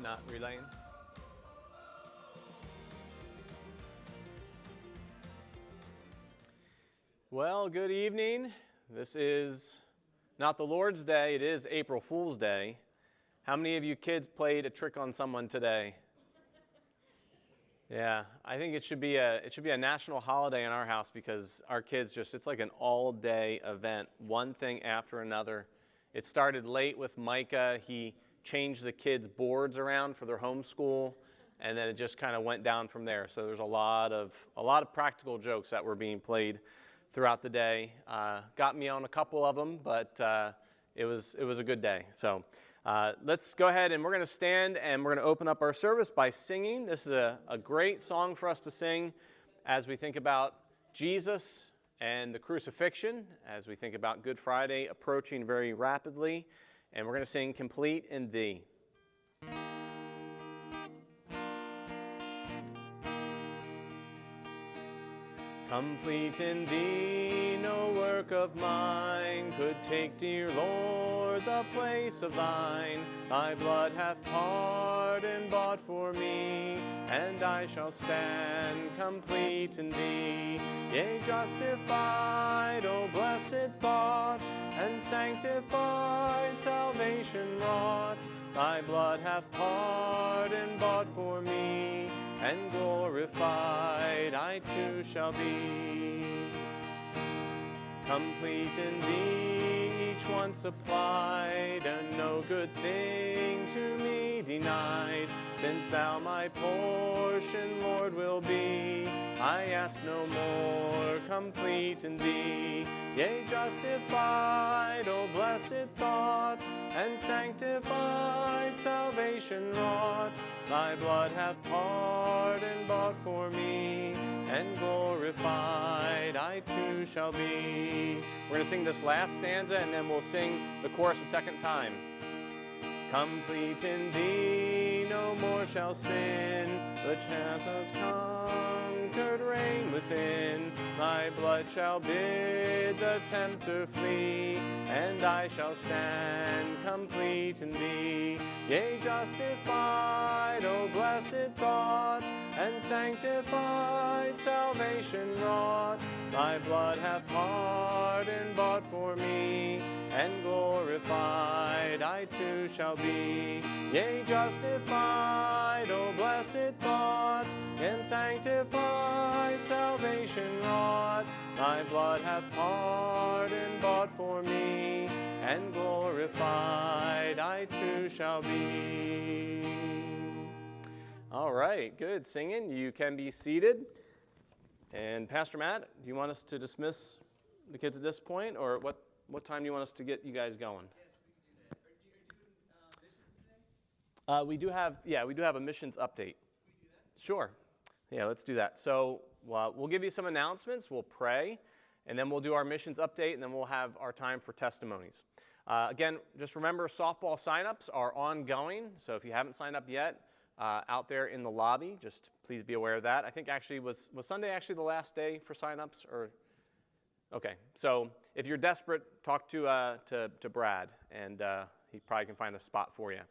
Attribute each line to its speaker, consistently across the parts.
Speaker 1: not relaying? Well, good evening. This is not the Lord's Day, it is April Fool's Day. How many of you kids played a trick on someone today? Yeah, I think it should be a national holiday in our house because our kids it's like an all-day event, one thing after another. It started late with Micah. He changed the kids' boards around for their homeschool, and then it just kind of went down from there. So there's a lot of practical jokes that were being played throughout the day. Got me on a couple of them, but it was a good day. So let's go ahead and we're going to stand and we're going to open up our service by singing. This is a great song for us to sing as we think about Jesus and the crucifixion, as we think about Good Friday approaching very rapidly. And we're going to sing Complete in Thee. Complete in Thee, no work of mine could take, dear Lord, the place of Thine. Thy blood hath pardon bought for me, and I shall stand complete in Thee. Yea, justified, O blessed thought, and sanctified, salvation wrought. Thy blood hath pardon bought for me, and glorified I too shall be. Complete in Thee, each one supplied, and no good thing to me denied. Since Thou my portion, Lord, will be, I ask no more, complete in Thee. Yea, justified, O blessed thought, and sanctified, salvation wrought. Thy blood hath pardon bought for me, and glorified I too shall be. We're going to sing this last stanza, and then we'll sing the chorus a second time. Complete in Thee, no more shall sin, which hath us conquered reign within. Thy blood shall bid the tempter flee, and I shall stand complete in Thee. Yea, justified, O blessed thought, and sanctified, salvation wrought. Thy blood hath pardon bought for me, and glorified I too shall be. Yea, justified, O blessed thought, and sanctified, salvation wrought. Thy blood hath pardon bought for me, and glorified I too shall be. All right, good singing. You can be seated. And Pastor Matt, do you want us to dismiss the kids at this point, or what time do you want us to get you guys going?
Speaker 2: Yes, we can do that. Are you doing missions today?
Speaker 1: We do have a missions update.
Speaker 2: Can we do that?
Speaker 1: Sure. Yeah, let's do that. So we'll give you some announcements, we'll pray, and then we'll do our missions update, and then we'll have our time for testimonies. Again, just remember softball signups are ongoing, so if you haven't signed up yet, out there in the lobby, just please be aware of that. I think actually was Sunday actually the last day for signups, or? Okay, so if you're desperate, talk to Brad, and he probably can find a spot for you.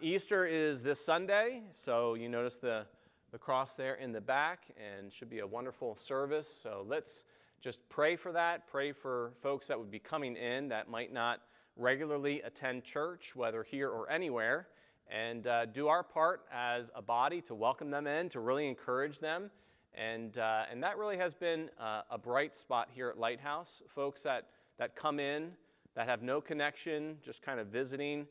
Speaker 1: Easter is this Sunday, so you notice the cross there in the back, and should be a wonderful service. So let's just pray for that. Pray for folks that would be coming in that might not regularly attend church, whether here or anywhere, and do our part as a body to welcome them in, to really encourage them. And that really has been a bright spot here at Lighthouse. Folks that come in, that have no connection, just kind of visiting,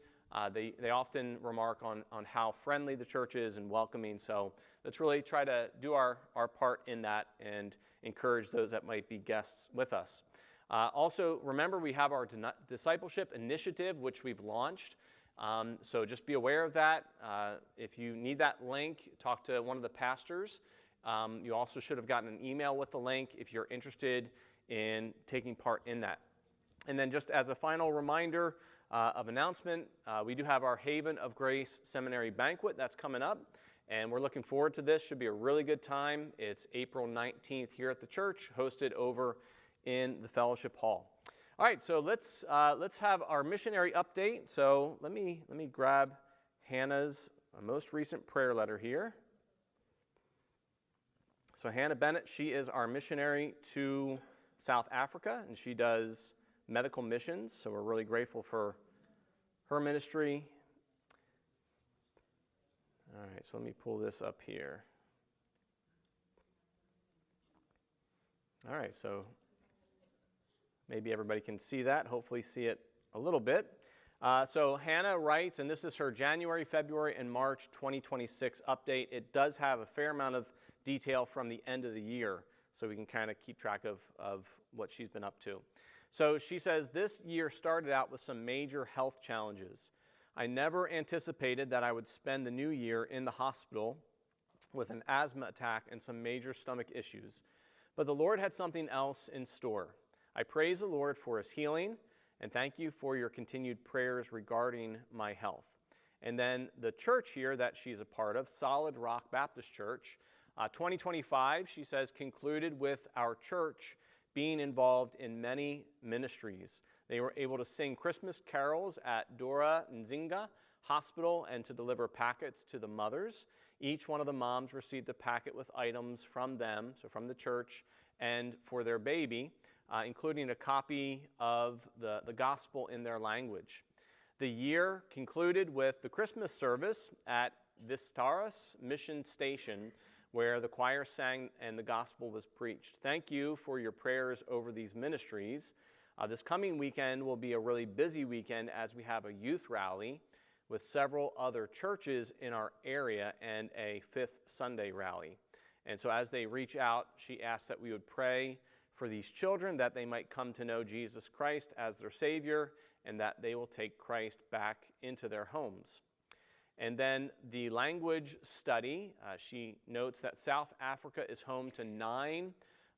Speaker 1: they often remark on how friendly the church is and welcoming. So let's really try to do our part in that and encourage those that might be guests with us. Also, remember we have our discipleship initiative, which we've launched. So just be aware of that. If you need that link, talk to one of the pastors. You also should have gotten an email with the link if you're interested in taking part in that. And then just as a final reminder of announcement, we do have our Haven of Grace Seminary Banquet that's coming up, and we're looking forward to this. Should be a really good time. It's April 19th here at the church, hosted over in the Fellowship Hall. All right, so let's have our missionary update. So let me grab Hannah's most recent prayer letter here. So Hannah Bennett, she is our missionary to South Africa, and she does medical missions, so we're really grateful for her ministry. All right, so let me pull this up here. All right, so maybe everybody can see that, hopefully see it a little bit. So Hannah writes, and this is her January, February, and March 2026 update. It does have a fair amount of detail from the end of the year, so we can kind of keep track of what she's been up to. So she says, this year started out with some major health challenges. I never anticipated that I would spend the new year in the hospital with an asthma attack and some major stomach issues. But the Lord had something else in store. I praise the Lord for his healing, and thank you for your continued prayers regarding my health. And then the church here that she's a part of, Solid Rock Baptist Church, 2025, she says, concluded with our church being involved in many ministries. They were able to sing Christmas carols at Dora Nzinga Hospital and to deliver packets to the mothers. Each one of the moms received a packet with items from them, so from the church, and for their baby, including a copy of the gospel in their language. The year concluded with the Christmas service at Vistaras Mission Station, where the choir sang and the gospel was preached. Thank you for your prayers over these ministries. This coming weekend will be a really busy weekend as we have a youth rally with several other churches in our area and a Fifth Sunday rally. And so as they reach out, she asks that we would pray for these children, that they might come to know Jesus Christ as their Savior, and that they will take Christ back into their homes. And then the language study, she notes that South Africa is home to 9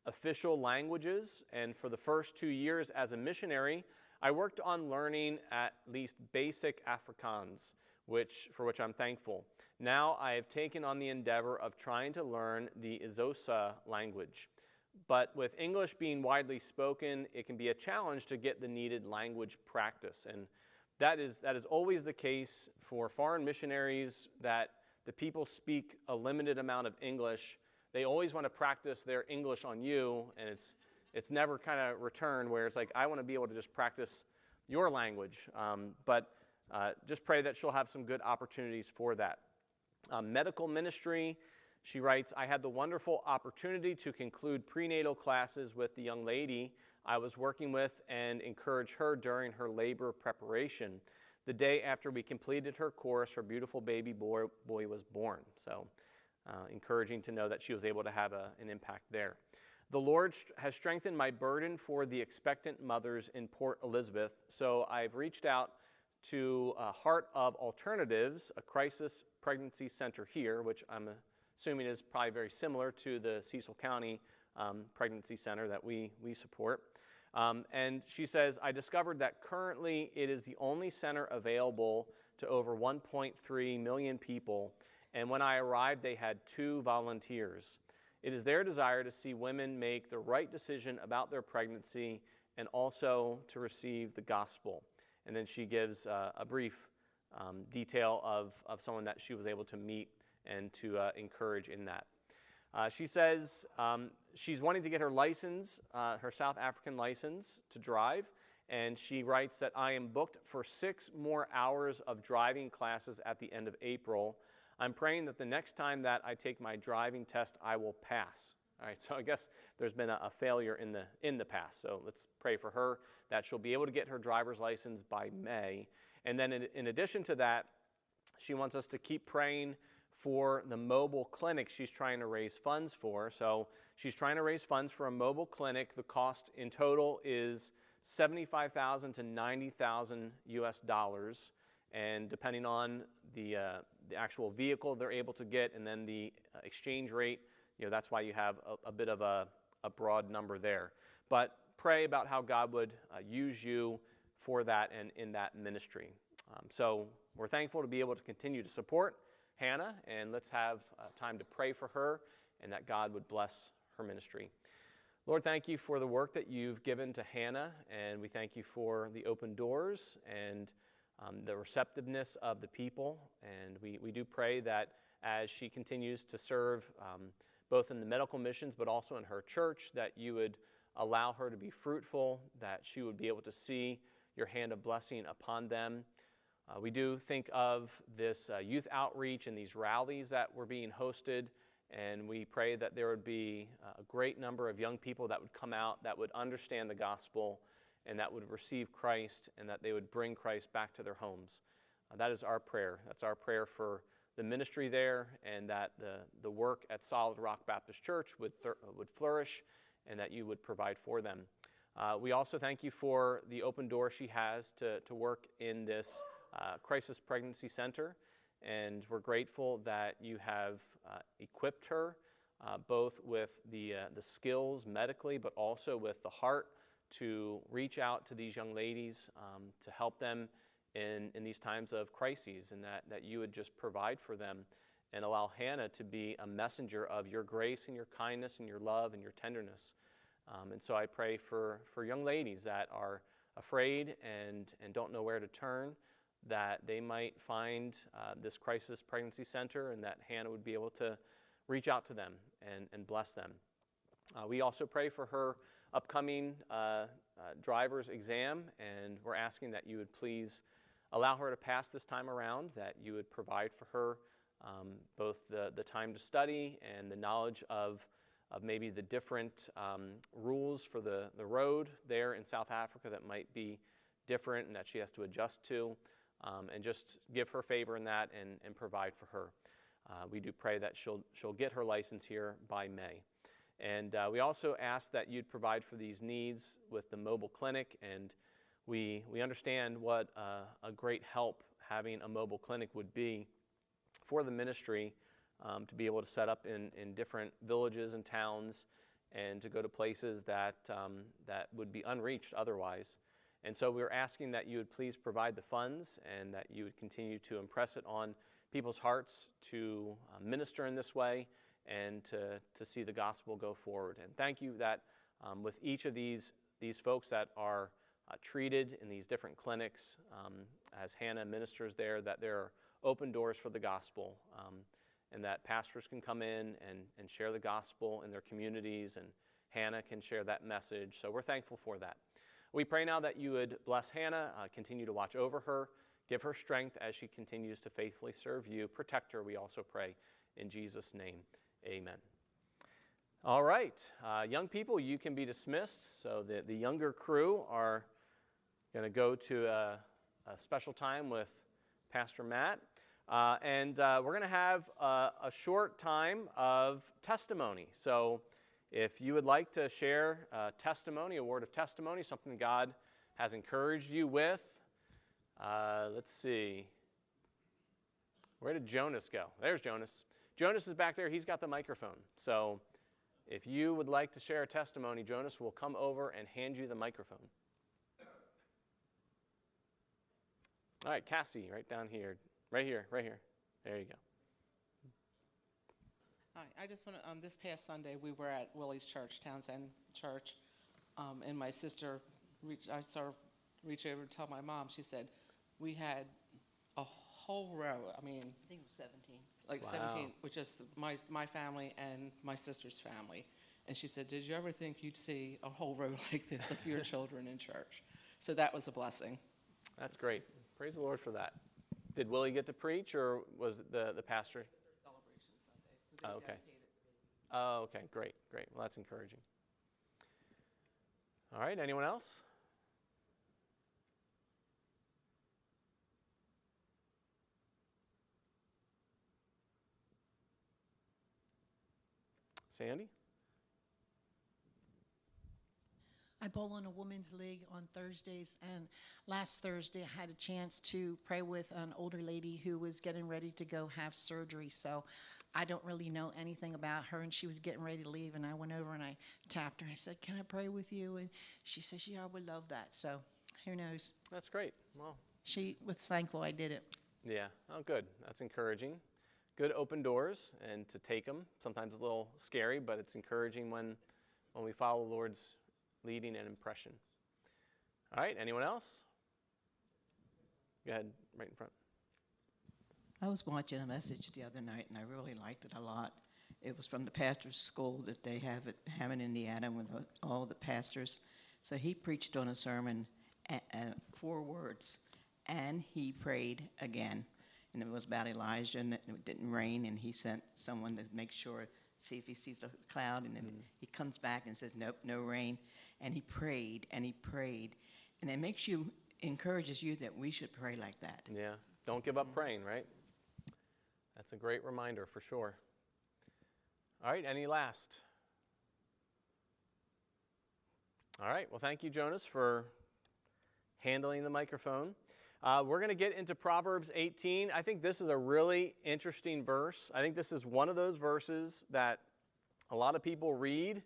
Speaker 1: official languages, and for the first 2 years as a missionary, I worked on learning at least basic Afrikaans, for which I'm thankful. Now I have taken on the endeavor of trying to learn the Xhosa language. But with English being widely spoken, it can be a challenge to get the needed language practice. And that is always the case for foreign missionaries, that the people speak a limited amount of English. They always want to practice their English on you, and it's never kind of returned where it's like, I want to be able to just practice your language. But just pray that she'll have some good opportunities for that. Medical ministry, she writes, I had the wonderful opportunity to conclude prenatal classes with the young lady I was working with and encourage her during her labor preparation. The day after we completed her course, her beautiful baby boy was born. So encouraging to know that she was able to have an impact there. The Lord has strengthened my burden for the expectant mothers in Port Elizabeth, so I've reached out to Heart of Alternatives, a crisis pregnancy center here, which I'm assuming is probably very similar to the Cecil County pregnancy center that we support. And she says, I discovered that currently it is the only center available to over 1.3 million people, and when I arrived, they had 2 volunteers. It is their desire to see women make the right decision about their pregnancy and also to receive the gospel. And then she gives a brief detail of someone that she was able to meet and to encourage in that. She says she's wanting to get her license, her South African license to drive, and she writes that I am booked for 6 more hours of driving classes at the end of April. I'm praying that the next time that I take my driving test, I will pass. All right, so I guess there's been a failure in the past. So let's pray for her that she'll be able to get her driver's license by May. And then in addition to that, she wants us to keep praying for the mobile clinic she's trying to raise funds for. So she's trying to raise funds for a mobile clinic. The cost in total is $75,000 to $90,000 US, and depending on the actual vehicle they're able to get, and then the exchange rate, that's why you have a bit of a broad number there. But pray about how God would use you for that and in that ministry. So we're thankful to be able to continue to support Hannah, and let's have time to pray for her and that God would bless her ministry. Lord, thank you for the work that you've given to Hannah, and we thank you for the open doors and the receptiveness of the people. And we do pray that as she continues to serve both in the medical missions but also in her church, that you would allow her to be fruitful, that she would be able to see your hand of blessing upon them. We do think of this youth outreach and these rallies that were being hosted, and we pray that there would be a great number of young people that would come out, that would understand the gospel, and that would receive Christ, and that they would bring Christ back to their homes. That is our prayer. That's our prayer for the ministry there, and that the work at Solid Rock Baptist Church would flourish, and that you would provide for them. We also thank you for the open door she has to work in this Crisis Pregnancy Center, and we're grateful that you have equipped her both with the skills medically, but also with the heart to reach out to these young ladies to help them in these times of crises, and that you would just provide for them and allow Hannah to be a messenger of your grace and your kindness and your love and your tenderness. And so I pray for young ladies that are afraid and don't know where to turn, that they might find this Crisis Pregnancy Center, and that Hannah would be able to reach out to them and bless them. We also pray for her upcoming driver's exam, and we're asking that you would please allow her to pass this time around, that you would provide for her both the time to study and the knowledge of maybe the different rules for the road there in South Africa that might be different and that she has to adjust to, and just give her favor in that and provide for her. We do pray that she'll get her license here by May. And we also ask that you'd provide for these needs with the mobile clinic, and we understand what a great help having a mobile clinic would be for the ministry, to be able to set up in different villages and towns and to go to places that would be unreached otherwise. And so we're asking that you would please provide the funds, and that you would continue to impress it on people's hearts to minister in this way and to see the gospel go forward. And thank you that with each of these folks that are treated in these different clinics, as Hannah ministers there, that there are open doors for the gospel, and that pastors can come in and share the gospel in their communities, and Hannah can share that message. So we're thankful for that. We pray now that you would bless Hannah, continue to watch over her, give her strength as she continues to faithfully serve you. Protect her, we also pray, in Jesus' name, amen. All right, young people, you can be dismissed. So the younger crew are going to go to a special time with Pastor Matt. And we're going to have a short time of testimony. So if you would like to share a testimony, a word of testimony, something God has encouraged you with, let's see. Where did Jonas go? There's Jonas. Jonas is back there. He's got the microphone. So if you would like to share a testimony, Jonas will come over and hand you the microphone. All right, Cassie, right down here. Right here. There you go.
Speaker 3: Hi, I just want to, this past Sunday, we were at Willie's Church, Townsend Church, and my sister, I saw her reach over and tell my mom, she said, we had a whole row, I think it was 17. Like
Speaker 1: Wow.
Speaker 3: 17, which is my family and my sister's family. And she said, did you ever think you'd see a whole row like this of your children in church? So that was a blessing.
Speaker 1: That's great. Praise the Lord for that. Did Willie get to preach, or was it the pastor?
Speaker 3: It was their celebration Sunday.
Speaker 1: Oh, okay. Oh, okay. Great. Well, that's encouraging. All right. Anyone else? Sandy?
Speaker 4: I bowl in a women's league on Thursdays, and last Thursday I had a chance to pray with an older lady who was getting ready to go have surgery. So I don't really know anything about her, and she was getting ready to leave, and I went over and I tapped her. I said, can I pray with you? And she says, yeah, I would love that. So who knows?
Speaker 1: That's great. Well,
Speaker 4: She was thankful I did it.
Speaker 1: yeah. Oh, good. That's encouraging. Good open doors, and to take them. Sometimes a little scary, but it's encouraging when we follow the Lord's leading and impression. All right. Anyone else? Go ahead, right in front.
Speaker 5: I was watching a message the other night, and I really liked it a lot. It was from the pastor's school that they have at Hammond, Indiana, with all the pastors. So he preached on a sermon, 4 words, and he prayed again. And it was about Elijah, and it didn't rain, and he sent someone to make sure, see if he sees a cloud, and then he comes back and says, nope, no rain. And he prayed, and he prayed. And it makes you, encourages you that we should pray like that.
Speaker 1: Yeah, don't give up praying, right? That's a great reminder for sure. All right, any last? All right, well, thank you, Jonas, for handling the microphone. We're going to get into Proverbs 18. I think this is a really interesting verse. I think this is one of those verses that a lot of people read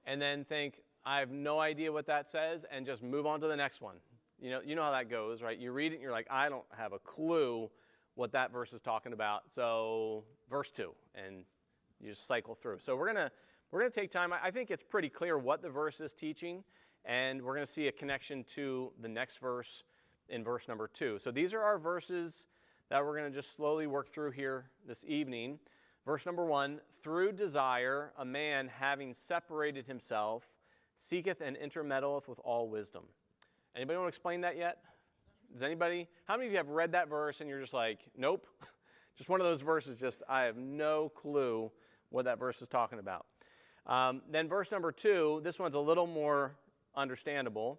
Speaker 1: and then think, I have no idea what that says, and just move on to the next one. You know how that goes, right? You read it and you're like, I don't have a clue what that verse is talking about. So verse 2, and you just cycle through. So we're gonna take time. I think it's pretty clear what the verse is teaching, and we're gonna see a connection to the next verse in verse number 2. So these are our verses that we're gonna just slowly work through here this evening. Verse number 1, through desire, a man having separated himself, seeketh and intermeddleth with all wisdom. Anybody want to explain that yet? Does anybody? How many of you have read that verse and you're just like, nope? Just one of those verses, just I have no clue what that verse is talking about. Then verse number 2, this one's a little more understandable.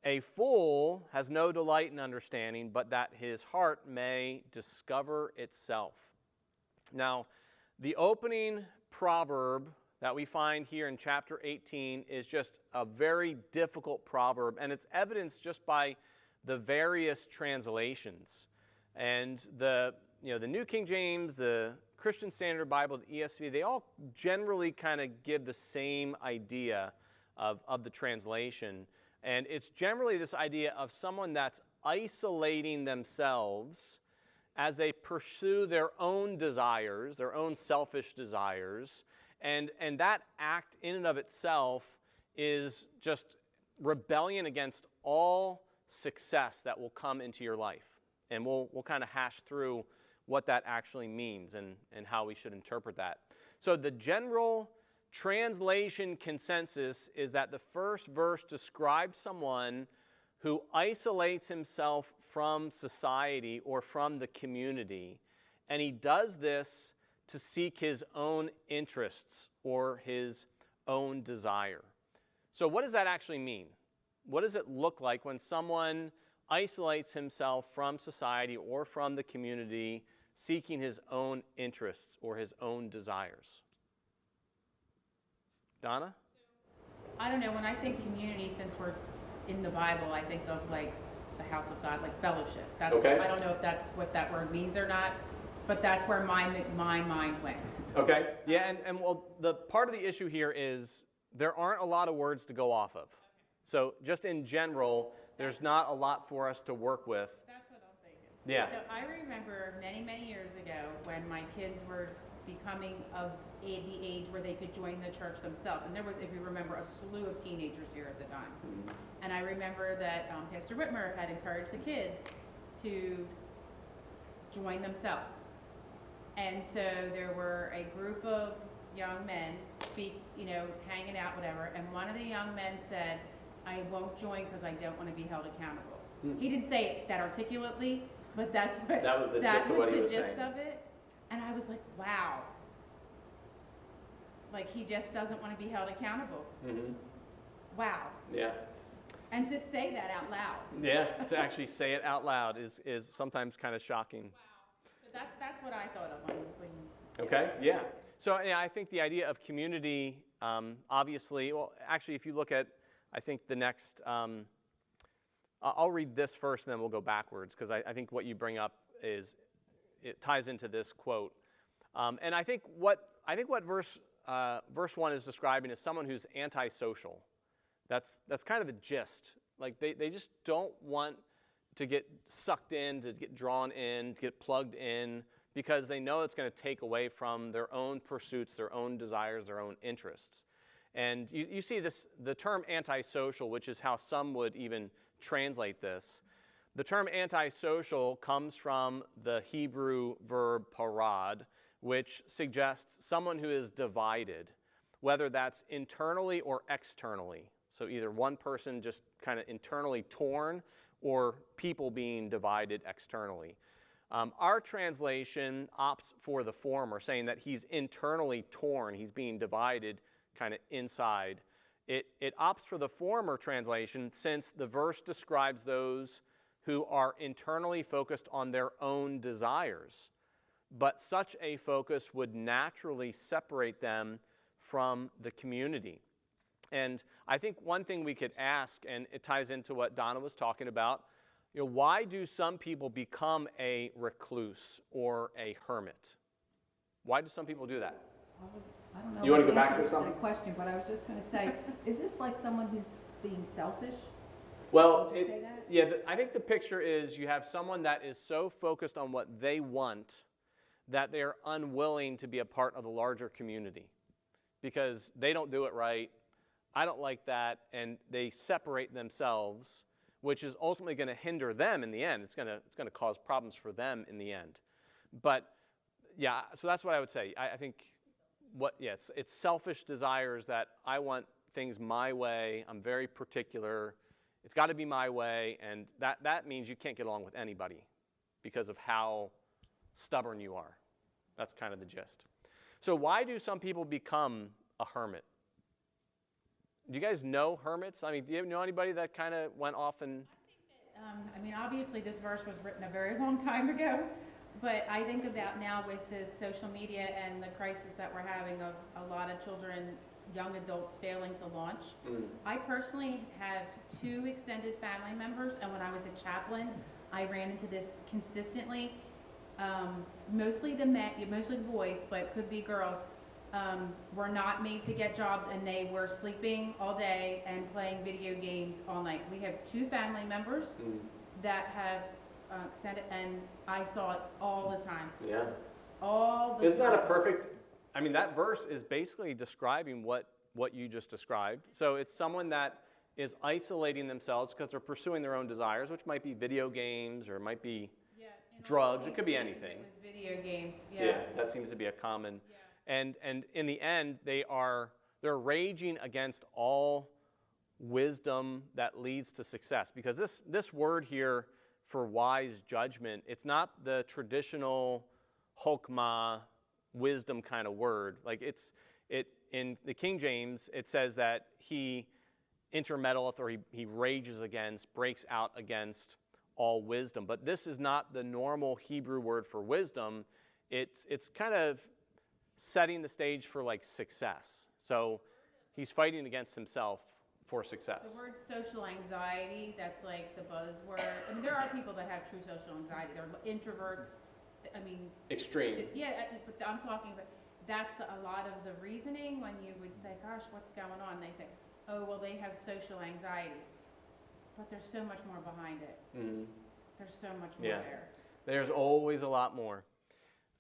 Speaker 1: A fool has no delight in understanding, but that his heart may discover itself. Now, the opening proverb that we find here in chapter 18 is just a very difficult proverb, and it's evidenced just by the various translations. And the New King James, the Christian Standard Bible, the ESV, they all generally kind of give the same idea of the translation. And it's generally this idea of someone that's isolating themselves as they pursue their own desires, their own selfish desires. And that act in and of itself is just rebellion against all success that will come into your life. And we'll kind of hash through what that actually means and how we should interpret that. So the general translation consensus is that the first verse describes someone who isolates himself from society or from the community, and he does this to seek his own interests or his own desire. So what does that actually mean? What does it look like when someone isolates himself from society or from the community, seeking his own interests or his own desires? Donna?
Speaker 6: I don't know, when I think community, since we're in the Bible, I think of like the house of God, like fellowship. That's
Speaker 1: okay.
Speaker 6: I don't know if that's what that word means or not, but that's where my mind went.
Speaker 1: Okay, yeah, and well, the part of the issue here is there aren't a lot of words to go off of. So just in general, there's not a lot for us to work with.
Speaker 6: That's what I'm thinking.
Speaker 1: Yeah.
Speaker 6: So I remember many, many years ago when my kids were becoming of the age where they could join the church themselves. And there was, if you remember, a slew of teenagers here at the time. Mm-hmm. And I remember that Pastor Whitmer had encouraged the kids to join themselves. And so there were a group of young men hanging out, whatever. And one of the young men said, I won't join because I don't want to be held accountable. Mm. He didn't say it that articulately, but that's what
Speaker 1: that was the gist of what he was saying.
Speaker 6: That was the gist of it. And I was like, wow. Like, he just doesn't want to be held accountable. Mm-hmm. Wow.
Speaker 1: Yeah.
Speaker 6: And to say that out loud.
Speaker 1: Yeah, to actually say it out loud is sometimes kind of shocking.
Speaker 6: Wow. So that's what I thought of when
Speaker 1: okay, yeah. So yeah, I think the idea of community, obviously, well, actually, if you look at, I think the next, I'll read this first and then we'll go backwards, because I think what you bring up it ties into this quote. And I think what verse 1 is describing is someone who's antisocial. That's kind of the gist. Like they just don't want to get sucked in, to get drawn in, to get plugged in, because they know it's going to take away from their own pursuits, their own desires, their own interests. And you see the term antisocial, which is how some would even translate this. The term antisocial comes from the Hebrew verb parad, which suggests someone who is divided, whether that's internally or externally. So either one person just kind of internally torn or people being divided externally. Our translation opts for the former, saying that he's internally torn, he's being divided kind of inside. It opts for the former translation since the verse describes those who are internally focused on their own desires. But such a focus would naturally separate them from the community. And I think one thing we could ask, and it ties into what Donna was talking about, why do some people become a recluse or a hermit? Why do some people do that?
Speaker 7: I don't know.
Speaker 1: You want to
Speaker 7: the
Speaker 1: go back
Speaker 7: answer
Speaker 1: to something?
Speaker 7: The question, but I was just going to say, is this like someone who's being selfish?
Speaker 1: Well,
Speaker 7: Would you say that?
Speaker 1: yeah, I think the picture is you have someone that is so focused on what they want that they're unwilling to be a part of the larger community because they don't do it right. I don't like that, and they separate themselves, which is ultimately going to hinder them in the end. It's going to cause problems for them in the end. But yeah, so that's what I would say. I think it's selfish desires that I want things my way. I'm very particular. It's got to be my way, and that means you can't get along with anybody because of how stubborn you are. That's kind of the gist. So why do some people become a hermit? Do you guys know hermits? I mean, do you know anybody that kind of went off and...
Speaker 6: I mean, obviously this verse was written a very long time ago, but I think about now with the social media and the crisis that we're having of a lot of children, young adults failing to launch. I personally have 2 extended family members, and when I was a chaplain, I ran into this consistently. Mostly the men, mostly the boys, but could be girls, were not made to get jobs, and they were sleeping all day and playing video games all night. We have 2 family members that have extended, and I saw it all the time.
Speaker 1: Yeah.
Speaker 6: All the
Speaker 1: Isn't
Speaker 6: time.
Speaker 1: that a perfect... I mean, that verse is basically describing what you just described. So it's someone that is isolating themselves because they're pursuing their own desires, which might be video games or it might be drugs. It could be anything.
Speaker 6: It was video games.
Speaker 1: Yeah, that seems to be a common... And in the end, they're raging against all wisdom that leads to success. Because this word here for wise judgment, it's not the traditional chokmah, wisdom kind of word. Like in the King James, it says that he intermeddleth, or he rages against, breaks out against all wisdom. But this is not the normal Hebrew word for wisdom. It's kind of setting the stage for like success. So he's fighting against himself for success.
Speaker 6: The word social anxiety, that's like the buzzword. I mean, there are people that have true social anxiety. They're introverts. I mean,
Speaker 1: extreme.
Speaker 6: Yeah, but I'm talking about, that's a lot of the reasoning when you would say, gosh, what's going on? They say, oh, well, they have social anxiety. But there's so much more behind it. Mm-hmm. There's so much more there.
Speaker 1: There's always a lot more.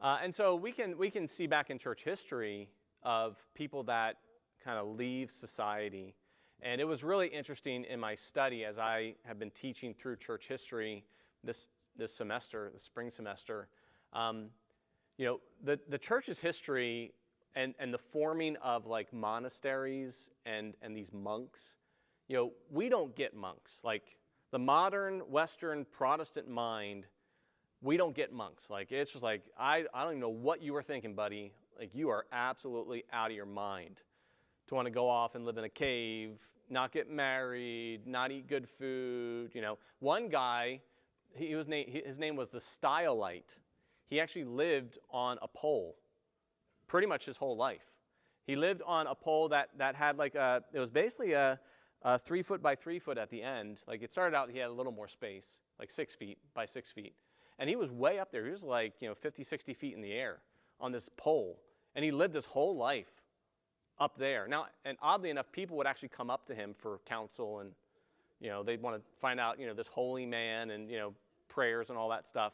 Speaker 1: And so we can see back in church history of people that kind of leave society. And it was really interesting in my study as I have been teaching through church history this semester, the spring semester. The church's history and the forming of like monasteries and these monks, we don't get monks. Like the modern Western Protestant mind, we don't get monks. Like it's just like, I don't even know what you were thinking, buddy. Like you are absolutely out of your mind to want to go off and live in a cave, not get married, not eat good food. One guy, his name was the Stylite. He actually lived on a pole pretty much his whole life. He lived on a pole that had like it was basically a 3 foot by 3 foot at the end. Like it started out, he had a little more space, like 6 feet by 6 feet. And he was way up there. He was like, 50, 60 feet in the air on this pole. And he lived his whole life up there. Now, and oddly enough, people would actually come up to him for counsel and, they'd want to find out, this holy man and, prayers and all that stuff.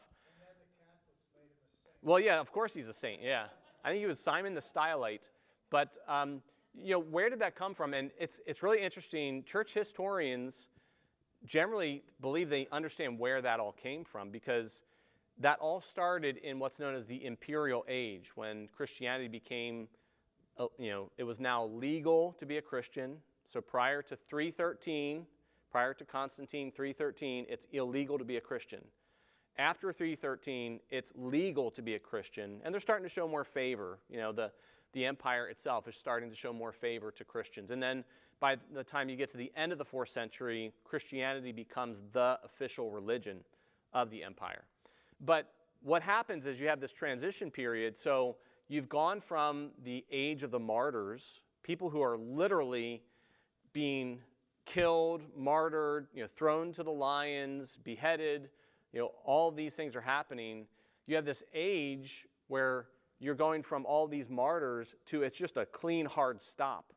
Speaker 1: Well, yeah, of course he's a saint, yeah. I think he was Simon the Stylite. But, where did that come from? And it's really interesting. Church historians generally believe they understand where that all came from, because that all started in what's known as the imperial age, when Christianity became, it was now legal to be a Christian. So prior to 313, prior to Constantine 313, it's illegal to be a Christian. After 313, it's legal to be a Christian, and they're starting to show more favor. The empire itself is starting to show more favor to Christians. And then by the time you get to the end of the 4th century, Christianity becomes the official religion of the empire. But what happens is you have this transition period. So you've gone from the age of the martyrs, people who are literally being killed, martyred, thrown to the lions, beheaded, all these things are happening. You have this age where you're going from all these martyrs to it's just a clean, hard stop.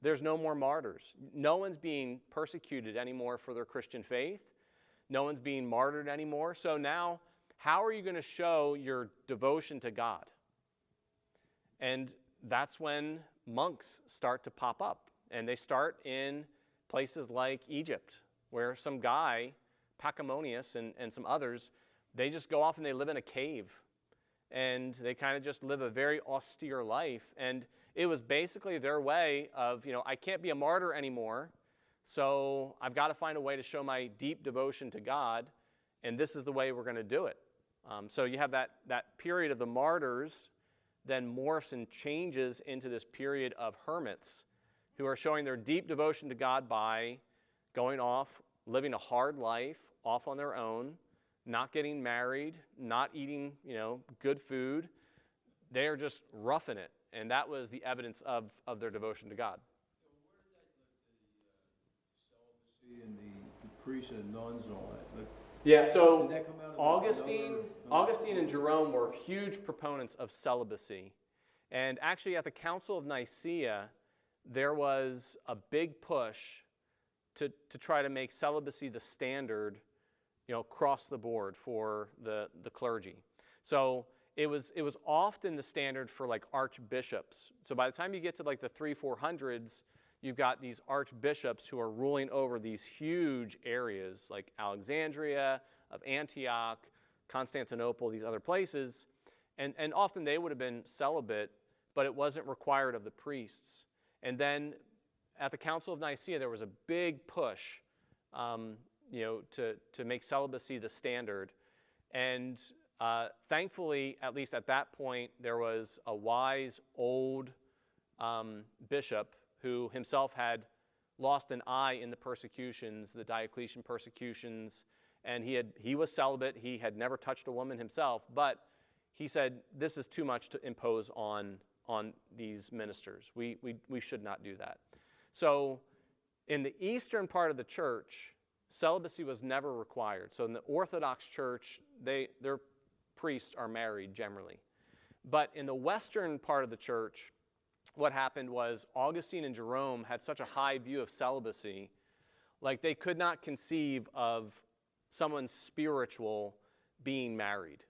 Speaker 1: There's no more martyrs. No one's being persecuted anymore for their Christian faith. No one's being martyred anymore. So now, how are you going to show your devotion to God? And that's when monks start to pop up. And they start in places like Egypt, where some guy, Pachymonius and some others, they just go off and they live in a cave. And they kind of just live a very austere life. And it was basically their way of, I can't be a martyr anymore, so I've got to find a way to show my deep devotion to God, and this is the way we're going to do it. So you have that period of the martyrs then morphs and changes into this period of hermits who are showing their deep devotion to God by going off, living a hard life, off on their own, not getting married, not eating, good food. They are just roughing it. And that was the evidence of their devotion to God.
Speaker 8: So where did that, the celibacy and the priests and nuns and all that?
Speaker 1: Yeah, so
Speaker 8: did that come out of
Speaker 1: Augustine and Jerome were huge proponents of celibacy. And actually at the Council of Nicaea, there was a big push to try to make celibacy the standard, across the board for the clergy. So it was often the standard for like archbishops. So by the time you get to like the 300-400s, you've got these archbishops who are ruling over these huge areas like Alexandria, of Antioch, Constantinople, these other places. And often they would have been celibate, but it wasn't required of the priests. And then at the Council of Nicaea, there was a big push to make celibacy the standard. And thankfully, at least at that point, there was a wise old bishop who himself had lost an eye in the persecutions, the Diocletian persecutions, and he was celibate. He had never touched a woman himself, but he said, this is too much to impose on these ministers. We should not do that. So in the eastern part of the church, celibacy was never required. So in the Orthodox Church, their priests are married generally. But in the western part of the church, what happened was Augustine and Jerome had such a high view of celibacy, like they could not conceive of someone spiritual being married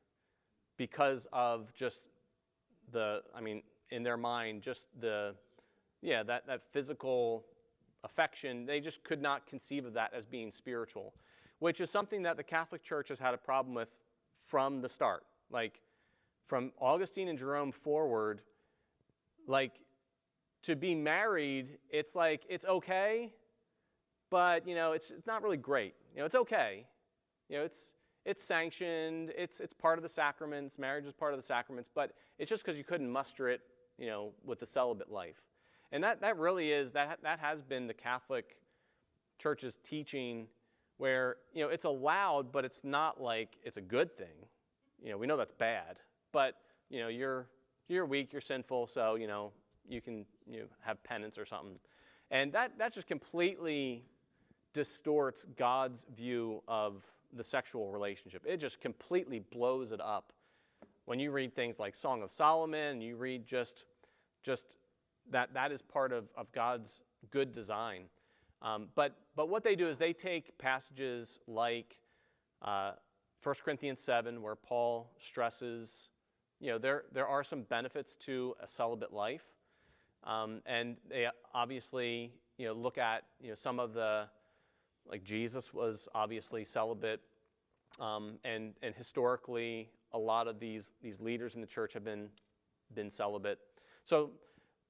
Speaker 1: because of just in their mind, just that physical affection. They just could not conceive of that as being spiritual, which is something that the Catholic Church has had a problem with from the start. Like from Augustine and Jerome forward, like to be married, it's like, it's okay, but it's not really great. It's okay. It's sanctioned, it's part of the sacraments, marriage is part of the sacraments, but it's just because you couldn't muster it, with the celibate life. And that really is, that has been the Catholic Church's teaching where, it's allowed, but it's not like it's a good thing. We know that's bad, but, you're weak, you're sinful, so, you can have penance or something. And that just completely distorts God's view of the sexual relationship. It just completely blows it up. When you read things like Song of Solomon, you read just that is part of God's good design. But what they do is they take passages like 1 Corinthians 7, where Paul stresses, there are some benefits to a celibate life. And they obviously, look at, some of the Like Jesus was obviously celibate, and historically, a lot of these leaders in the church have been celibate. So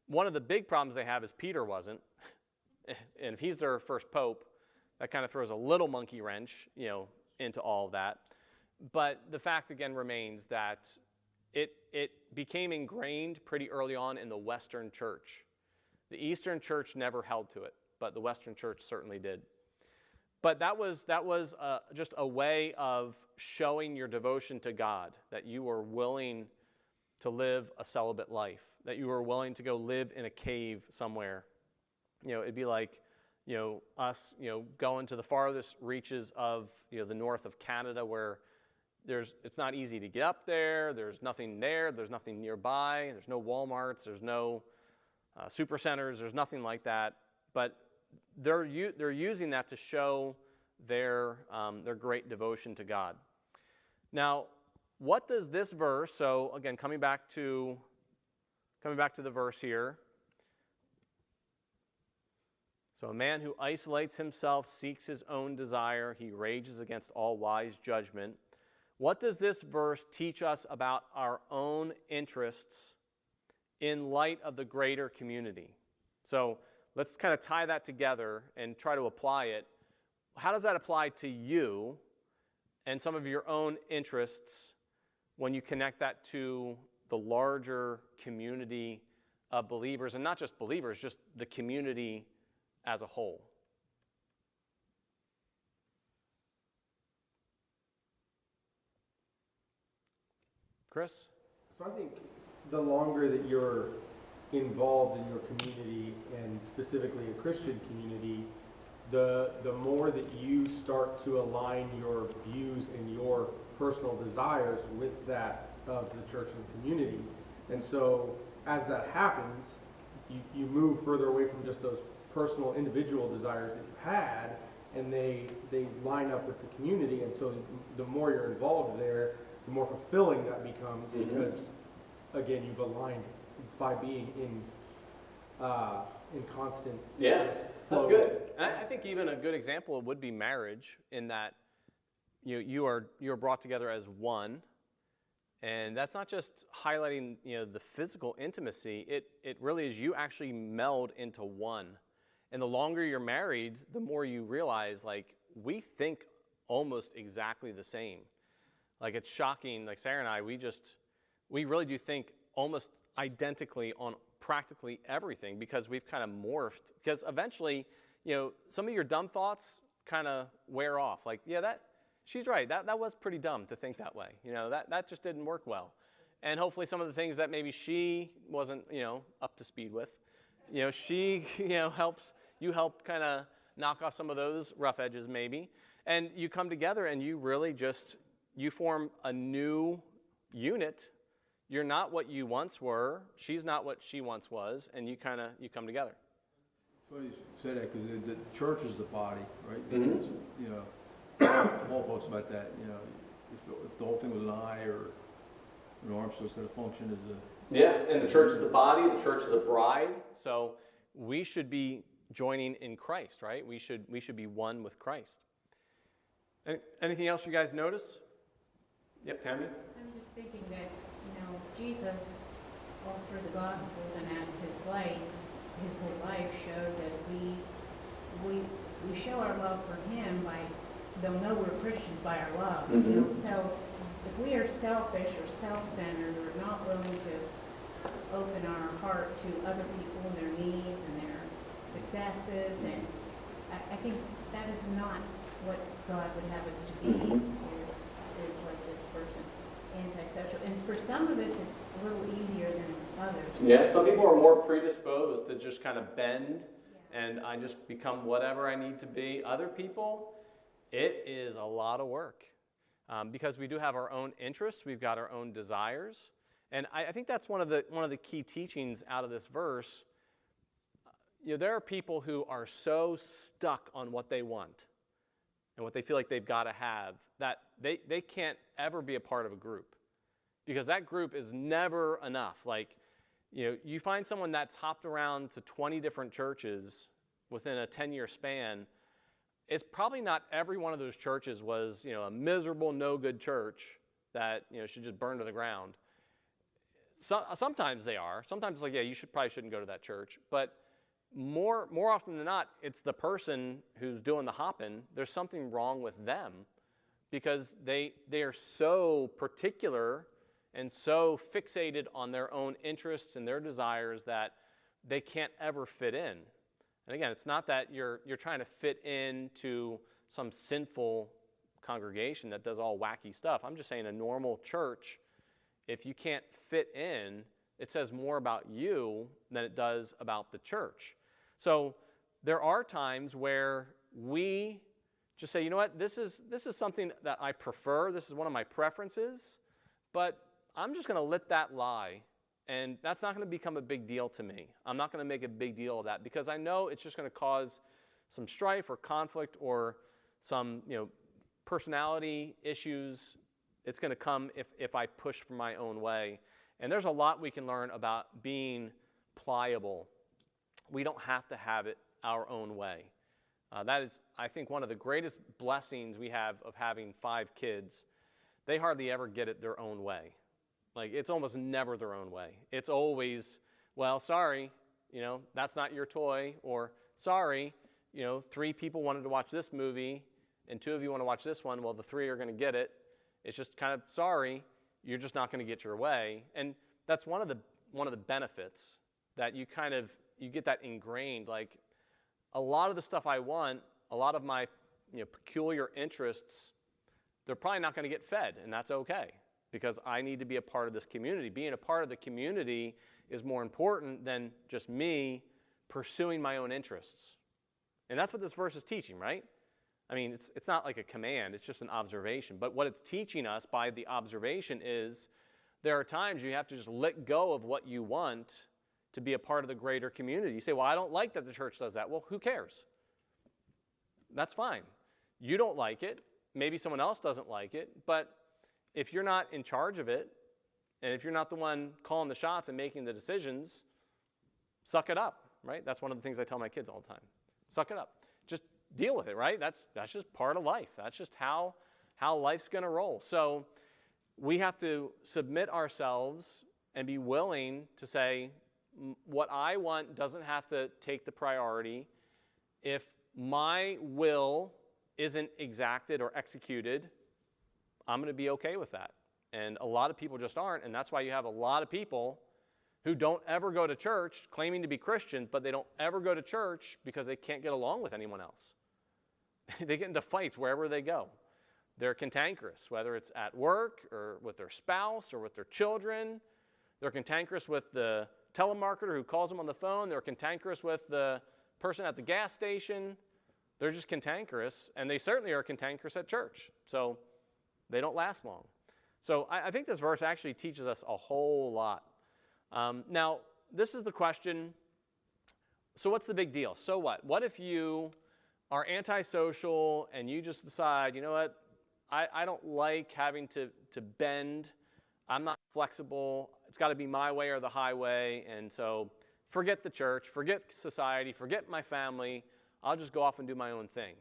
Speaker 1: one of the big problems they have is Peter wasn't, and if he's their first pope, that kind of throws a little monkey wrench, into all of that. But the fact again remains that it became ingrained pretty early on in the Western church. The Eastern church never held to it, but the Western church certainly did. But that was just a way of showing your devotion to God, that you were willing to live a celibate life, that you were willing to go live in a cave somewhere. It'd be like, us, going to the farthest reaches of, the north of Canada, where it's not easy to get up there. There's nothing there. There's nothing nearby. There's no Walmarts. There's no super centers. There's nothing like that. But they're using that to show their great devotion to God. Now, what does this verse? So again, coming back to the verse here. So a man who isolates himself seeks his own desire. He rages against all wise judgment. What does this verse teach us about our own interests in light of the greater community? So let's kind of tie that together and try to apply it. How does that apply to you and some of your own interests when you connect that to the larger community of believers, and not just believers, just the community as a whole? Chris?
Speaker 9: So I think the longer that you're involved in your community, and specifically a Christian community, the more that you start to align your views and your personal desires with that of the church and community. And so as that happens, you move further away from just those personal individual desires that you had, and they line up with the community. And so the more you're involved there, the more fulfilling that becomes, because again, you've aligned by being in constant
Speaker 1: That's good. And I think even a good example would be marriage, in that you're brought together as one, and that's not just highlighting the physical intimacy. It really is you actually meld into one. And the longer you're married, the more you realize, like, we think almost exactly the same. Like, it's shocking. Like, Sarah and I, we really do think almost identically on practically everything, because we've kind of morphed. Because eventually, some of your dumb thoughts kind of wear off. Like, she's right. That was pretty dumb to think that way. That just didn't work well. And hopefully some of the things that maybe she wasn't, up to speed with, she, help kind of knock off some of those rough edges maybe. And you come together and you really you form a new unit. You're not what you once were. She's not what she once was. And you come together.
Speaker 8: It's funny you say that, because the church is the body, right?
Speaker 1: Mm-hmm.
Speaker 8: Paul talks about that, if the whole thing was an eye or an arm, so it's going to function as a...
Speaker 1: Yeah, and the church is the body, the church is the bride. So we should be joining in Christ, right? We should be one with Christ. Anything else you guys notice? Yep, Tammy?
Speaker 6: I'm just thinking that, Jesus, all through the Gospels and at his whole life showed that we show our love for him by, they'll know we're Christians by our love.
Speaker 1: Mm-hmm.
Speaker 6: So if we are selfish or self-centered, or not willing to open our heart to other people and their needs and their successes, and I think that is not what God would have us to be, is like this person, antisocial. And for some of us, it's a little easier than others.
Speaker 1: Yeah, some people are more predisposed to just kind of bend, and I just become whatever I need to be. Other people, it is a lot of work, because we do have our own interests, we've got our own desires, and I think that's one of the key teachings out of this verse. There are people who are so stuck on what they want and what they feel like they've got to have, that they can't ever be a part of a group, because that group is never enough. Like, you find someone that's hopped around to 20 different churches within a 10-year span, it's probably not every one of those churches was, a miserable, no good church that, should just burn to the ground. Sometimes they are. Sometimes it's like, yeah, you probably shouldn't go to that church. But more often than not, it's the person who's doing the hopping. There's something wrong with them because they are so particular and so fixated on their own interests and their desires that they can't ever fit in. And again, it's not that you're trying to fit into some sinful congregation that does all wacky stuff. I'm just saying a normal church, if you can't fit in, it says more about you than it does about the church. So there are times where we just say, you know what, this is something that I prefer, this is one of my preferences, but I'm just going to let that lie, and that's not going to become a big deal to me. I'm not going to make a big deal of that because I know it's just going to cause some strife or conflict or some, personality issues. It's going to come if I push for my own way. And there's a lot we can learn about being pliable. We don't have to have it our own way. That is, I think, one of the greatest blessings we have of having 5 kids. They hardly ever get it their own way. Like, it's almost never their own way. It's always, well, sorry, that's not your toy, or sorry, 3 people wanted to watch this movie, and 2 of you want to watch this one, well, the 3 are going to get it. It's just kind of, sorry, you're just not going to get your way. And that's one of the benefits that you get that ingrained. Like, a lot of the stuff I want, a lot of my peculiar interests, they're probably not going to get fed, and that's okay because I need to be a part of this community. Being a part of the community is more important than just me pursuing my own interests. And that's what this verse is teaching, right? I mean, it's not like a command, it's just an observation. But what it's teaching us by the observation is there are times you have to just let go of what you want to be a part of the greater community. You say, well, I don't like that the church does that. Well, who cares? That's fine. You don't like it. Maybe someone else doesn't like it. But if you're not in charge of it, and if you're not the one calling the shots and making the decisions, suck it up, right? That's one of the things I tell my kids all the time. Suck it up. Just deal with it, right? That's just part of life. That's just how life's going to roll. So we have to submit ourselves and be willing to say, what I want doesn't have to take the priority. If my will isn't exacted or executed, I'm going to be okay with that. And a lot of people just aren't, and that's why you have a lot of people who don't ever go to church claiming to be Christian, but they don't ever go to church because they can't get along with anyone else. They get into fights wherever they go. They're cantankerous, whether it's at work or with their spouse or with their children. They're cantankerous with the telemarketer who calls them on the phone. They're cantankerous with the person at the gas station. They're just cantankerous, and they certainly are cantankerous at church. So they don't last long. So I think this verse actually teaches us a whole lot. Now, this is the question, so what's the big deal? So what? What if you are antisocial and you just decide, you know what, I don't like having to bend. I'm not flexible. It's got to be my way or the highway. And so forget the church, forget society, forget my family. I'll just go off and do my own thing.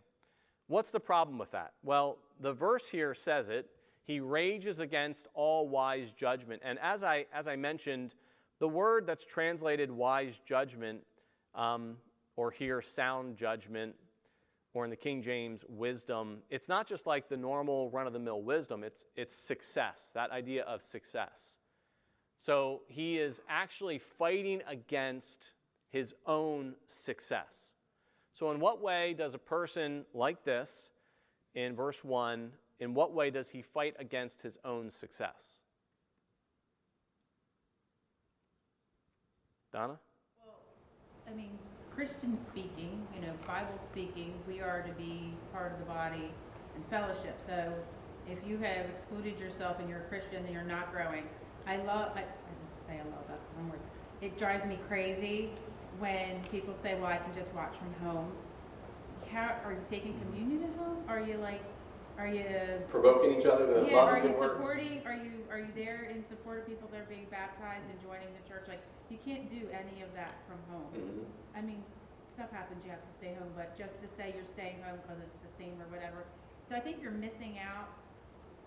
Speaker 1: What's the problem with that? Well, the verse here says it. He rages against all wise judgment. And as I mentioned, the word that's translated wise judgment, or here sound judgment, or in the King James, wisdom, it's not just like the normal run-of-the-mill wisdom, it's success, that idea of success. So he is actually fighting against his own success. So in what way does a person like this, in verse 1, in what way does he fight against his own success? Donna?
Speaker 6: Well, I mean, Christian speaking, Bible speaking, we are to be part of the body and fellowship. So if you have excluded yourself and you're a Christian and you're not growing, I didn't say I love, that's the wrong word. It drives me crazy when people say, well, I can just watch from home. Are you taking communion at home? Are you
Speaker 1: provoking each other to love and good works?
Speaker 6: Are you there in support of people that are being baptized and joining the church? Like, you can't do any of that from home.
Speaker 1: Mm-hmm.
Speaker 6: I mean, stuff happens, you have to stay home, but just to say you're staying home because it's the same or whatever. So I think you're missing out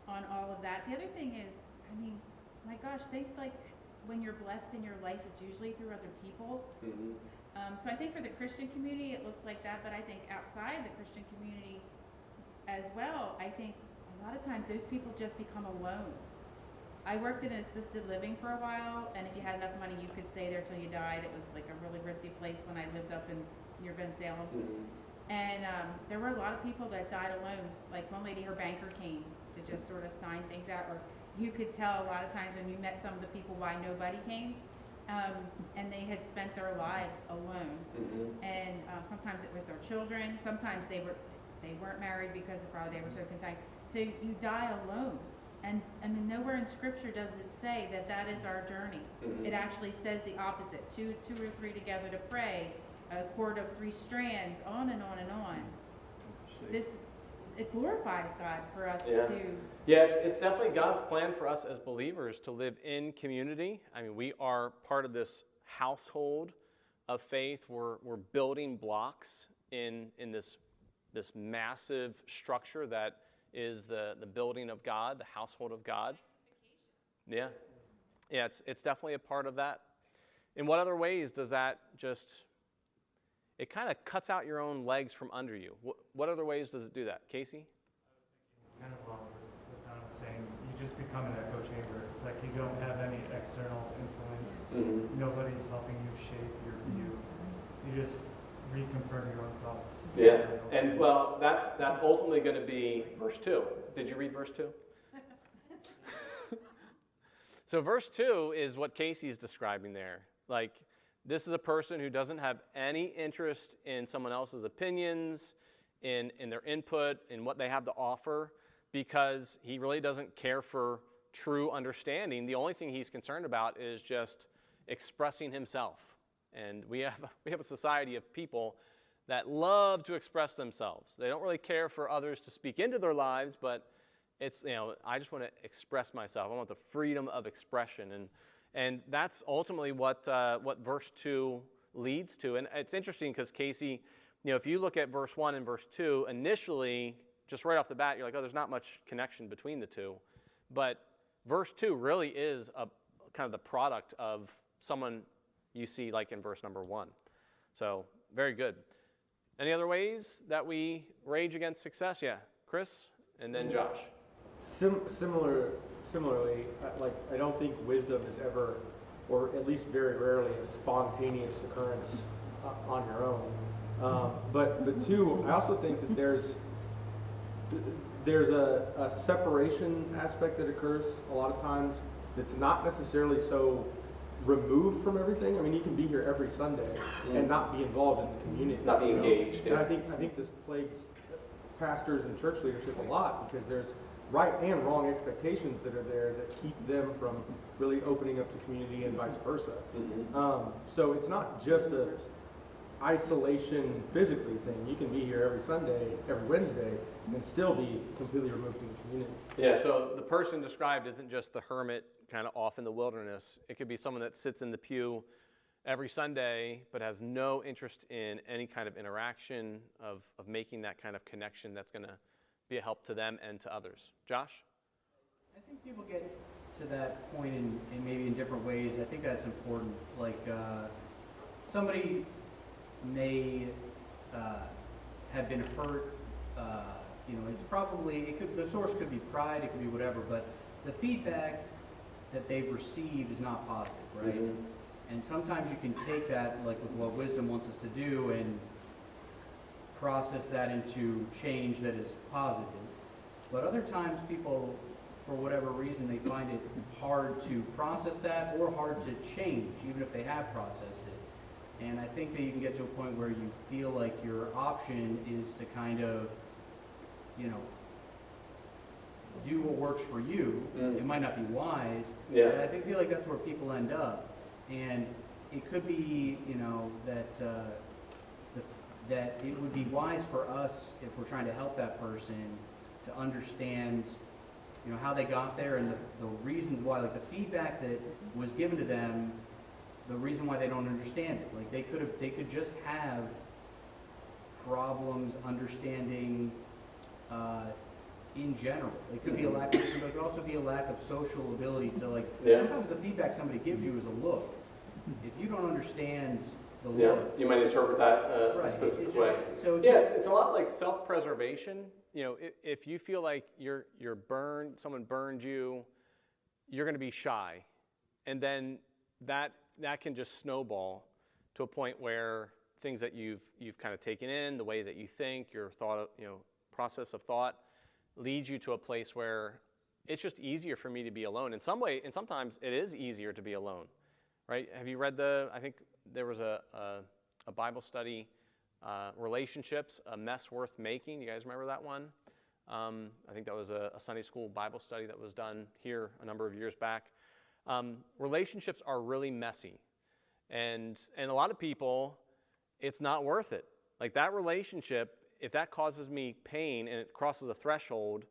Speaker 6: on all of that. The other thing is, I mean, my gosh, think like when you're blessed in your life, it's usually through other people. So I think for the Christian community, it looks like that, but I think outside the Christian community as well, I think a lot of times those people just become alone. I worked in assisted living for a while, and if you had enough money, you could stay there till you died. It was like a really ritzy place when I lived up in near Bensalem. And there were a lot of people that died alone. Like one lady, her banker came to just sort of sign things out, or you could tell a lot of times when you met some of the people why nobody came, and they had spent their lives alone. And sometimes it was their children. Sometimes they weren't married because probably they were so content. So you die alone. And I mean, nowhere in Scripture does it say that that is our journey. It actually says the opposite: two or three together to pray, a cord of 3 strands, on and on and on. It glorifies God for us to.
Speaker 1: Yeah, it's definitely God's plan for us as believers to live in community. I mean, we are part of this household of faith. We're building blocks in this massive structure that is the building of God, the household of God. Yeah, it's definitely a part of that. In what other ways does that just, it kind of cuts out your own legs from under you? What other ways does it do that? Casey?
Speaker 10: Kind of along with what Don was saying, you just become an echo chamber. Like you don't have any external influence. Nobody's helping you shape your view. You just reconfirm your own thoughts.
Speaker 1: Yeah, and well, that's ultimately going to be verse 2. Did you read verse 2? So verse 2 is what Casey's describing there. Like, this is a person who doesn't have any interest in someone else's opinions, in their input, in what they have to offer, because he really doesn't care for true understanding. The only thing he's concerned about is just expressing himself. And we have a society of people that love to express themselves. They don't really care for others to speak into their lives, but it's, I just want to express myself. I want the freedom of expression. And that's ultimately what verse 2 leads to. And it's interesting because Casey, if you look at verse 1 and verse 2, initially, just right off the bat, you're like, oh, there's not much connection between the two. But verse 2 really is kind of the product of someone you see like in verse number 1. So, very good. Any other ways that we rage against success? Yeah, Chris, and then Josh.
Speaker 9: Similarly, I don't think wisdom is ever, or at least very rarely, a spontaneous occurrence on your own. But two, I also think that there's a separation aspect that occurs a lot of times that's not necessarily so removed from everything. I mean, you can be here every Sunday and not be involved in the community.
Speaker 1: Not be engaged.
Speaker 9: And I think this plagues pastors and church leadership a lot because there's right and wrong expectations that are there that keep them from really opening up the community and vice versa. So it's not just a isolation physically thing. You can be here every Sunday, every Wednesday, and still be completely removed from the community.
Speaker 1: Yeah, so the person described isn't just the hermit kind of off in the wilderness. It could be someone that sits in the pew every Sunday but has no interest in any kind of interaction of making that kind of connection that's going to be a help to them and to others. Josh?
Speaker 2: I think people get to that point in maybe in different ways. I think that's important. Like somebody may have been hurt. It's probably, the source could be pride, it could be whatever, but the feedback that they've received is not positive, right? And sometimes you can take that, like with what wisdom wants us to do, and process that into change that is positive. But other times people, for whatever reason, they find it hard to process that or hard to change, even if they have processed it. And I think that you can get to a point where you feel like your option is to kind of, do what works for you. It might not be wise, but I feel like that's where people end up. And it could be, that it would be wise for us, if we're trying to help that person, to understand, how they got there and the reasons why, like the feedback that was given to them, the reason why they don't understand it. Like they could just have problems, understanding in general. It could be a lack of wisdom, but it could also be a lack of social ability to like, sometimes the feedback somebody gives you is a look. If you don't understand the look.
Speaker 1: You might interpret that a
Speaker 2: Right,
Speaker 1: specific
Speaker 2: it's
Speaker 1: way.
Speaker 2: just- so-
Speaker 1: yeah, it's a lot like self-preservation. You know, if you feel like you're burned, someone burned you, you're going to be shy, and then that can just snowball to a point where things that you've kind of taken in, the way that you think, your thought, process of thought, leads you to a place where it's just easier for me to be alone. In some way, and sometimes it is easier to be alone, right? Have you read I think there was a Bible study, Relationships, A Mess Worth Making. You guys remember that one? I think that was a Sunday school Bible study that was done here a number of years back. Relationships are really messy. And a lot of people, it's not worth it. Like that relationship, if that causes me pain and it crosses a threshold,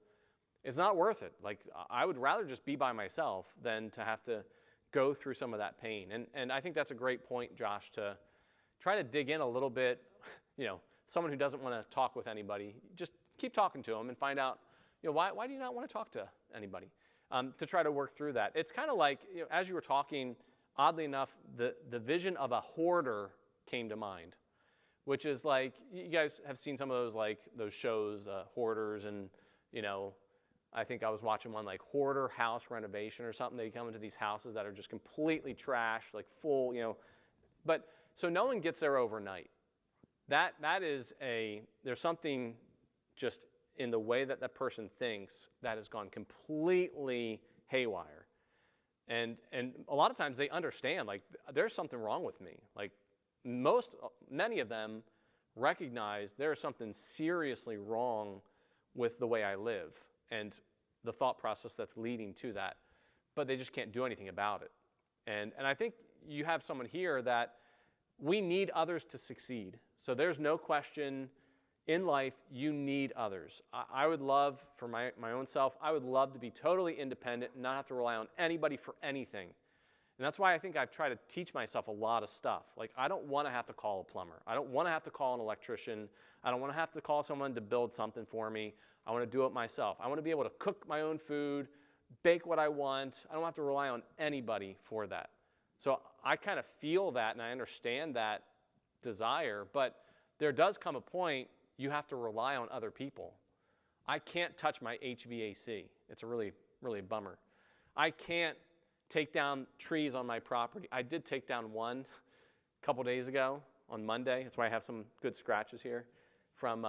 Speaker 1: it's not worth it. Like I would rather just be by myself than to have to go through some of that pain. And I think that's a great point, Josh, to try to dig in a little bit. Someone who doesn't want to talk with anybody, just keep talking to them and find out, why do you not want to talk to anybody? To try to work through that. It's kind of like, as you were talking, oddly enough, the vision of a hoarder came to mind, which is like, you guys have seen some of those, like those shows, Hoarders, and, I think I was watching one like Hoarder House Renovation or something. They come into these houses that are just completely trashed, like full, but so no one gets there overnight. That is there's something just in the way that person thinks that has gone completely haywire. And a lot of times they understand, like, there's something wrong with me. Like, many of them recognize there's something seriously wrong with the way I live and the thought process that's leading to that, but they just can't do anything about it. And I think you have someone here that we need others to succeed. So there's no question in life you need others. I would love, for my own self, I would love to be totally independent and not have to rely on anybody for anything. And that's why I think I've tried to teach myself a lot of stuff. Like, I don't want to have to call a plumber. I don't want to have to call an electrician. I don't want to have to call someone to build something for me. I want to do it myself. I want to be able to cook my own food, bake what I want. I don't have to rely on anybody for that. So I kind of feel that and I understand that desire, but there does come a point you have to rely on other people. I can't touch my HVAC. It's a really, really bummer. I can't take down trees on my property. I did take down one a couple days ago on Monday. That's why I have some good scratches here from,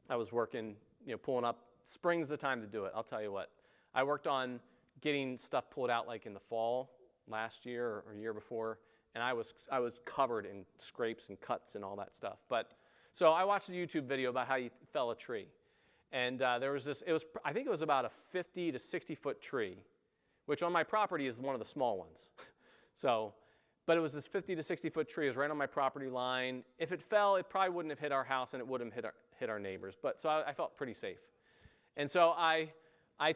Speaker 1: I was working, pulling up. Spring's the time to do it, I'll tell you what. I worked on getting stuff pulled out like in the fall last year or year before, and I was covered in scrapes and cuts and all that stuff. But so I watched a YouTube video about how you fell a tree, and there was this. I think it was about a 50 to 60 foot tree, which on my property is one of the small ones. But it was this 50 to 60 foot tree. It was right on my property line. If it fell, it probably wouldn't have hit our house, and it wouldn't have hit our neighbors. But so I felt pretty safe, and so I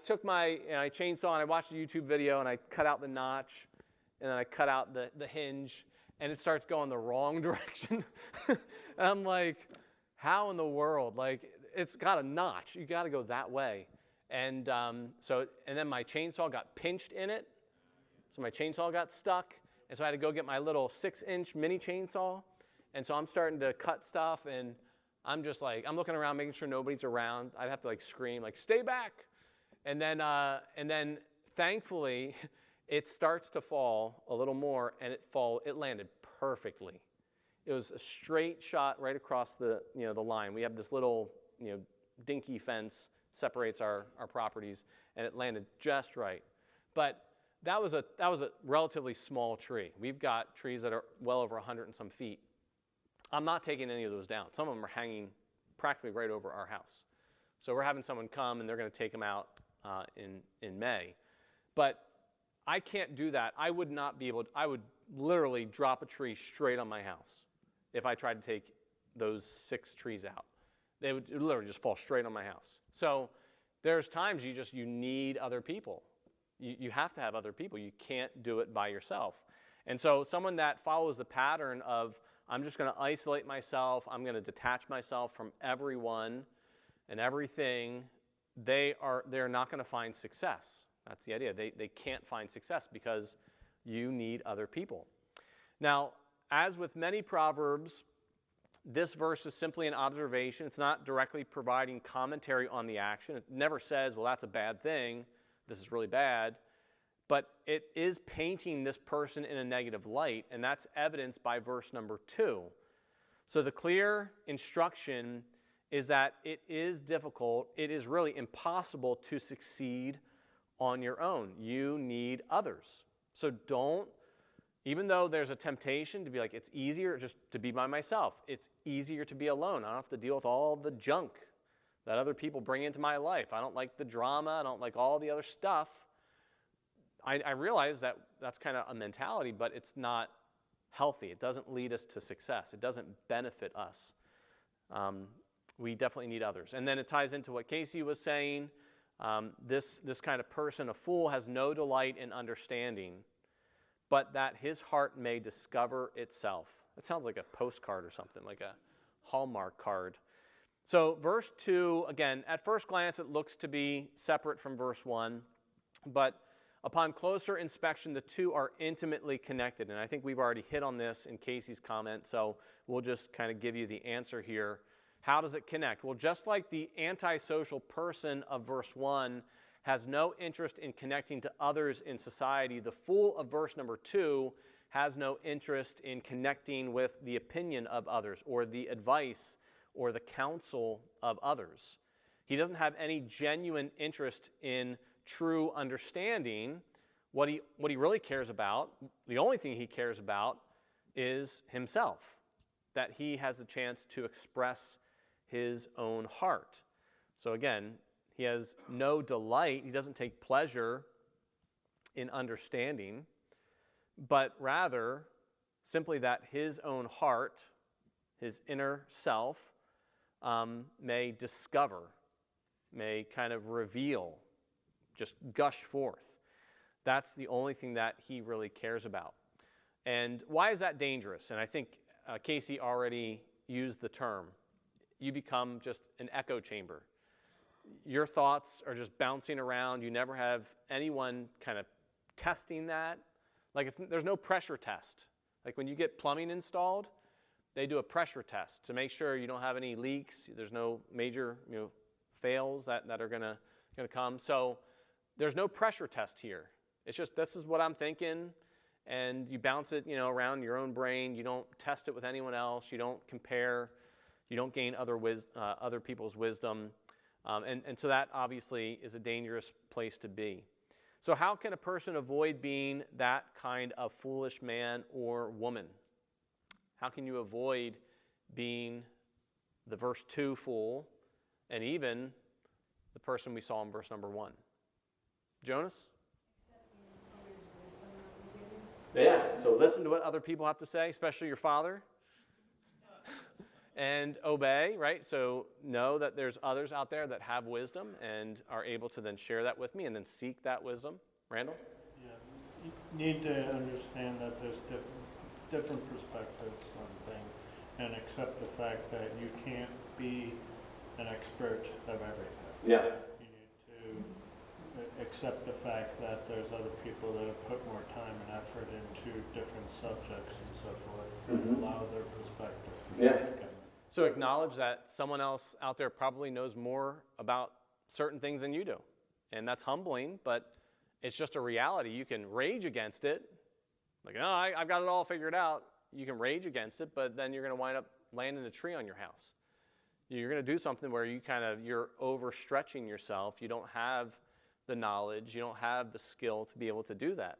Speaker 1: took my chainsaw and I watched a YouTube video and I cut out the notch, and then I cut out the hinge, and it starts going the wrong direction. And I'm like, how in the world? Like, it's got a notch. You got to go that way. And and then my chainsaw got pinched in it. So my chainsaw got stuck. And so I had to go get my little 6-inch mini chainsaw. And so I'm starting to cut stuff, and I'm just like, I'm looking around, making sure nobody's around. I'd have to like scream, like, stay back. And then thankfully, it starts to fall a little more, and it landed perfectly. It was a straight shot right across the line. We have this little dinky fence separates our properties, and it landed just right. But that was a relatively small tree. We've got trees that are well over 100 and some feet. I'm not taking any of those down. Some of them are hanging practically right over our house. So we're having someone come, and they're going to take them out in May. But I can't do that. I would not be able to. I would literally drop a tree straight on my house if I tried to take those 6 trees out. They would literally just fall straight on my house. So there's times you need other people. You have to have other people. You can't do it by yourself. And so someone that follows the pattern of I'm just going to isolate myself, I'm going to detach myself from everyone and everything, they're not going to find success. That's the idea. They can't find success because you need other people. Now, as with many Proverbs, this verse is simply an observation. It's not directly providing commentary on the action. It never says, well, that's a bad thing. This is really bad. But it is painting this person in a negative light, and that's evidenced by verse number 2. So the clear instruction is that it is difficult, it is really impossible to succeed on your own. You need others. So don't, even though there's a temptation to be like, it's easier just to be by myself. It's easier to be alone. I don't have to deal with all the junk that other people bring into my life. I don't like the drama. I don't like all the other stuff. I realize that that's kind of a mentality, but it's not healthy. It doesn't lead us to success. It doesn't benefit us. We definitely need others. And then it ties into what Casey was saying. This kind of person, a fool, has no delight in understanding, but that his heart may discover itself. It sounds like a postcard or something, like a Hallmark card. So verse 2, again, at first glance, it looks to be separate from verse 1, but upon closer inspection, the two are intimately connected. And I think we've already hit on this in Casey's comment, so we'll just kind of give you the answer here. How does it connect? Well, just like the antisocial person of verse 1 has no interest in connecting to others in society, the fool of verse number 2 has no interest in connecting with the opinion of others or the advice or the counsel of others. He doesn't have any genuine interest in true understanding. What he really cares about, the only thing he cares about, is himself, that he has a chance to express his own heart. So again, he has no delight, he doesn't take pleasure in understanding, but rather simply that his own heart, his inner self, may discover, may kind of reveal, just gush forth. That's the only thing that he really cares about. And why is that dangerous? And I think Casey already used the term. You become just an echo chamber. Your thoughts are just bouncing around. You never have anyone kind of testing that. Like there's no pressure test. Like when you get plumbing installed, they do a pressure test to make sure you don't have any leaks. There's no major fails that are gonna come. So there's no pressure test here. It's just, this is what I'm thinking, and you bounce it around your own brain. You don't test it with anyone else. You don't compare. You don't gain other people's wisdom. And so that obviously is a dangerous place to be. So how can a person avoid being that kind of foolish man or woman? How can you avoid being the verse 2 fool and even the person we saw in verse number 1? Jonas? Yeah, so listen to what other people have to say, especially your father. And obey, right? So know that there's others out there that have wisdom and are able to then share that with me and then seek that wisdom. Randall?
Speaker 11: Yeah, you need to understand that there's different perspectives on things and accept the fact that you can't be an expert of everything.
Speaker 1: Yeah.
Speaker 11: You need to accept the fact that there's other people that have put more time and effort into different subjects and so forth and allow their perspective.
Speaker 1: Yeah. So acknowledge that someone else out there probably knows more about certain things than you do. And that's humbling, but it's just a reality. You can rage against it. Like, no, I've got it all figured out. You can rage against it, but then you're going to wind up landing a tree on your house. You're going to do something where you're overstretching yourself. You don't have the knowledge. You don't have the skill to be able to do that.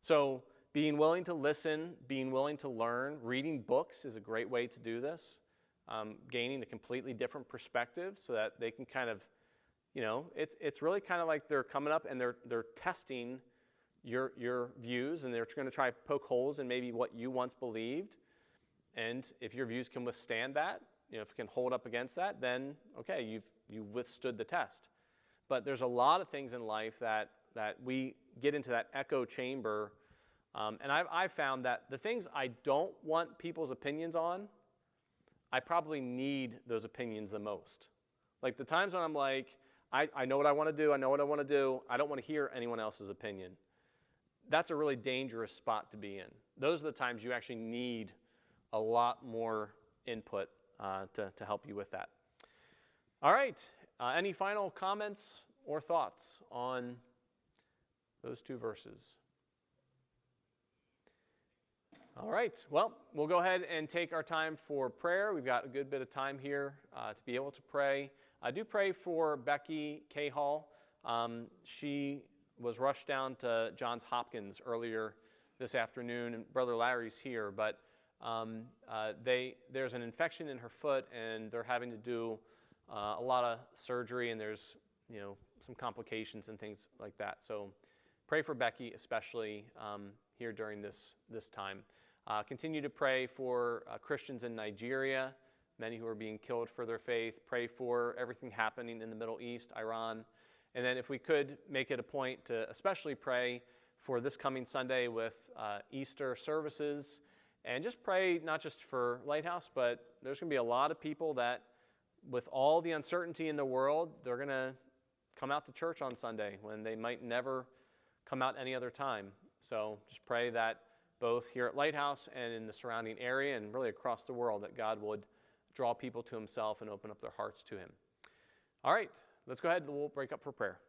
Speaker 1: So being willing to listen, being willing to learn, reading books is a great way to do this. Gaining a completely different perspective so that they can kind of, it's really kind of like they're coming up and they're testing your views, and they're going to try to poke holes in maybe what you once believed. And if your views can withstand that, if it can hold up against that, then okay, you've withstood the test. But there's a lot of things in life that we get into that echo chamber And I've found that the things I don't want people's opinions on, I probably need those opinions the most. Like the times when I'm like, I know what I want to do, I know what I want to do, I don't want to hear anyone else's opinion. That's a really dangerous spot to be in. Those are the times you actually need a lot more input to help you with that. All right, any final comments or thoughts on those two verses? All right, well, we'll go ahead and take our time for prayer. We've got a good bit of time here to be able to pray. I do pray for Becky Cahall. She was rushed down to Johns Hopkins earlier this afternoon, and Brother Larry's here, but there's an infection in her foot, and they're having to do a lot of surgery, and there's some complications and things like that. So pray for Becky, especially here during this time. Continue to pray for Christians in Nigeria, many who are being killed for their faith. Pray for everything happening in the Middle East, Iran. And then if we could make it a point to especially pray for this coming Sunday with Easter services, and just pray not just for Lighthouse, but there's going to be a lot of people that, with all the uncertainty in the world, they're going to come out to church on Sunday when they might never come out any other time. So just pray that both here at Lighthouse and in the surrounding area and really across the world, that God would draw people to himself and open up their hearts to him. All right, let's go ahead and we'll break up for prayer.